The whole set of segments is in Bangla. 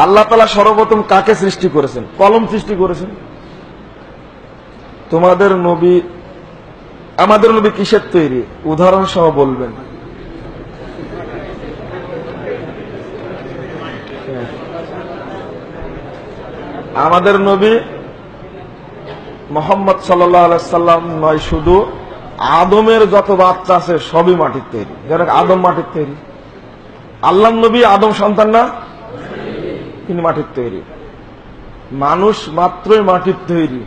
আল্লাহ তাআলা সর্বপ্রথম কাকে সৃষ্টি করেছেন? কলম সৃষ্টি করেছেন। তোমাদের নবী, আমাদের নবী কিসের তৈরি? উদাহরণ সহ বলবেন। আমাদের নবী মুহাম্মদ সাল্লাল্লাহু আলাইহি সাল্লাম নয়, শুধু আদমের যত বাচ্চা আছে সবই মাটির তৈরি। যারা আদম মাটির তৈরি। আল্লাহ নবী আদম সন্তান না? তিনি মাটির তৈরি। মানুষ মাত্রই মাটির তৈরি।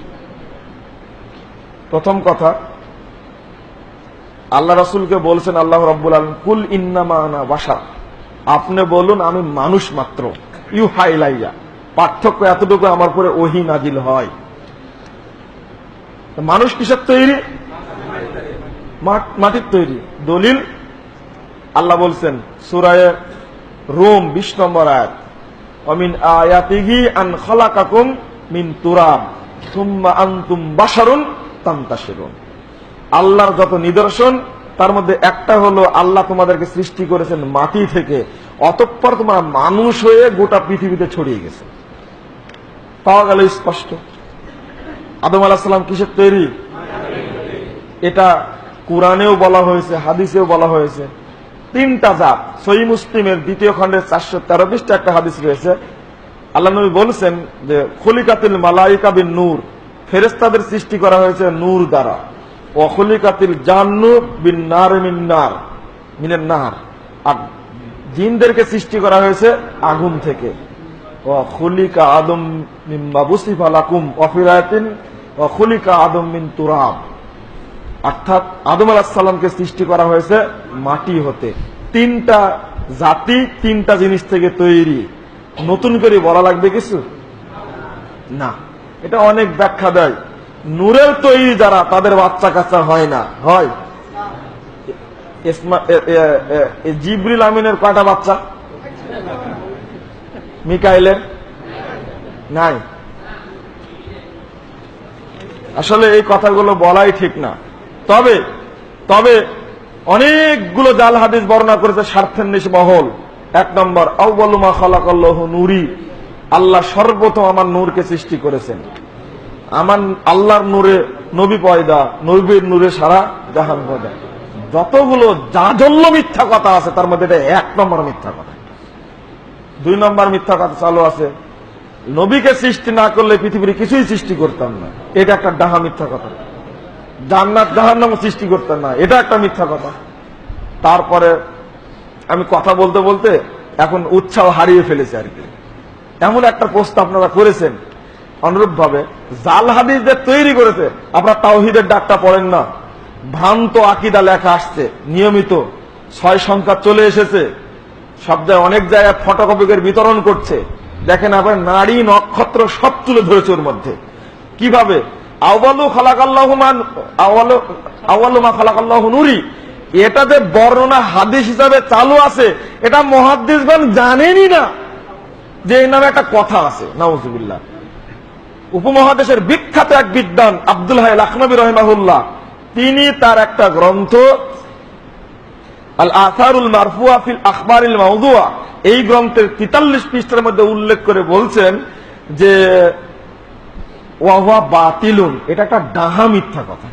প্রথম কথা, আল্লাহ রাসূলকে বলছেন আল্লাহ রাব্বুল আলামিন, কুল ইন্নামা আনা বাশার, আপনি বলুন আমি মানুষ মাত্র। ইউহা ইলাইয়া, পার্থক্য এতটুকু, আমার পরে ওহী নাজিল হয়। মানুষ কিসের তৈরি? মাটির তৈরি। দলিল আল্লাহ বলছেন সূরা রুম 20 নম্বর আয়াত, ওয়ামিন আয়াতিহি আন খালাকাকুম মিন তুরাব সুম্মা আনতুম বাশারুন তানতাশিরুন। আল্লাহর যত নিদর্শন তার মধ্যে একটা হলো আল্লাহ তোমাদেরকে সৃষ্টি করেছেন মাটি থেকে, অতঃপর তোমরা মানুষ হয়ে গোটা পৃথিবীতে ছড়িয়ে গেছে। পাওয়া গেল স্পষ্ট। আদম আলাইহিস সালাম কিসের তৈরি? এটা কুরআনেও বলা হয়েছে, হাদিসেও বলা হয়েছে। তিনটা জাত। সহিহ মুসলিমের 2য় খণ্ডের 413 পৃষ্ঠা একটা হাদিস রয়েছে। আল্লাহ নবী বলেছেন যে খুলিকাতিল মালাইকা বিন নূর, ফেরেশতাদের সৃষ্টি করা হয়েছে নূর দ্বারা। ওয়া খুলিকাতিল জান্নু বিন নার মিনান নার, আর জিনদেরকে সৃষ্টি করা হয়েছে আগুন থেকে। ওয়া খুলিকা আদম মিম্মা বুসিফা লাকুম ওয়া ফিরাতিন ওয়া খুলিকা আদম মিন তুরাব, অর্থাৎ আদম আলাইহিস সালামকে সৃষ্টি করা হয়েছে মাটি হতে। তিনটা জাতি তিনটা জিনিস থেকে তৈরি। নতুন করে বলা লাগবে কিছু না। এটা অনেক ব্যাখ্যা দেয়। নূরের তৈরি যারা, তাদের বাচ্চা কাচ্চা হয় না। হয় জিবরিল আমিনের কয়টা বাচ্চা? মিকাইলের নাই। আসলে এই কথাগুলো বলাই ঠিক না। তবে তবে অনেকগুলো জাল হাদিস বর্ণনা করেছে স্বার্থের নিষ্মহল। 1 নম্বর, আউয়ালু মা খালাকাল্লাহু নূরি, আল্লাহ সর্বপ্রথম আমার নূরকে সৃষ্টি করেছেন। আমার আল্লাহর নূরে নবী পয়দা, নবীর নূরে সারা জাহান পয়দা। যতগুলো জাজল্য মিথ্যা কথা আছে তার মধ্যে এটা 1 নম্বর মিথ্যা কথা। 2 নম্বর মিথ্যা কথা চালু আছে, নবীকে সৃষ্টি না করলে পৃথিবীর কিছুই সৃষ্টি করতাম না। এটা একটা ডাহা মিথ্যা কথা। জান্নাত জাহান্নাম সৃষ্টি করতেন না, এটা একটা মিথ্যা কথা। তারপরে আমি কথা বলতে বলতে এখন উৎসাহ হারিয়ে ফেলেছি আর কি। এমন একটা প্রশ্ন আপনারা করেছেন, অনুরূপ ভাবে জাল হাদিসদের তৈরি করেছে। আপনারা তাওহীদের ডাকটা পড়েন না, ভ্রান্ত আকীদা লেখা আসছে নিয়মিত, 6 সংখ্যা চলে এসেছে, সব জায়গায় অনেক জায়গায় ফটোকপির বিতরণ করছে। দেখেন আপনার নারী নক্ষত্র সব তুলে ধরেছে ওর মধ্যে। কিভাবে? আউয়ালু মা খালাকাল্লাহু নূরি, এটা যে বর্ণনা হাদিস হিসাবে চালু আছে, এটা মুহাদ্দিসগণ জানেনই না যে এই নামে একটা কথা আছে। নাউজুবিল্লাহ। উপমহাদেশের বিখ্যাত এক বিদ্বান আব্দুল হাই লাখনবী রাহিমাহুল্লাহ, তিনি তার একটা গ্রন্থ আল আসারুল মারফুয়া ফিল আখবারিল মাউযুয়া, এই গ্রন্থের 43 পৃষ্ঠার মধ্যে উল্লেখ করে বলছেন যে ওয়াহুয়া বাতিলুন, এটা একটা ডাহা মিথ্যা কথা।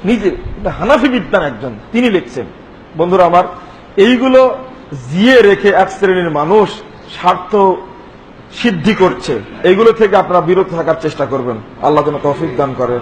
নিজে হানাফি বিদ্বান একজন, তিনি লিখছেন। বন্ধুরা আমার, এইগুলো জিয়ে রেখে এক শ্রেণীর মানুষ স্বার্থ সিদ্ধি করছে। এইগুলো থেকে আপনারা বিরত থাকার চেষ্টা করবেন। আল্লাহ যেন তৌফিক দান করে।